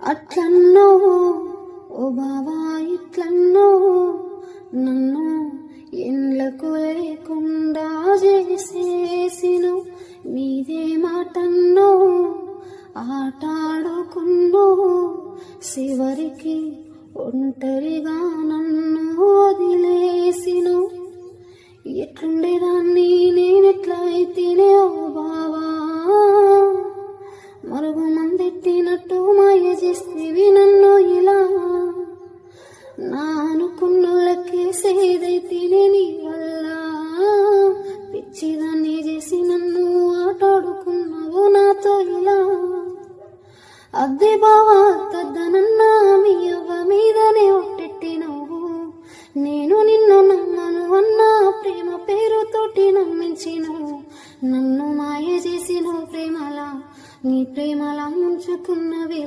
అట్లన్నో ఓ బావా ఇట్లన్నో నన్ను ఎండ్లకు లేకుండా చేసేసిను నీదే మాటన్నో ఆటాడుకున్నో చివరికి ఒంటరిగా నన్ను వదిలేసిను ఎట్లుండేదాన్ని నేనెట్లా అయితేనే ఓ బావా మరుగు మందెట్టినట్టు మాయ చేస్తేవి నన్ను ఇలా నా అనుకున్నోళ్ళకే సేదైతేనే నీ వల్ల పిచ్చిదాన్ని చేసి నన్ను ఆటాడుకున్నావు నాతో ఇలా అద్దె బావా తద్దనన్నా మీ అవ్వ మీదనే ఒట్టెట్టినవు నేను నిన్ను నమ్మను అన్నా ప్రేమ పేరుతోటి నమ్మించినవు నన్ను మాయ చేసినవు ప్రేమలా నీ ప్రేమలా ముంచుకున్నవే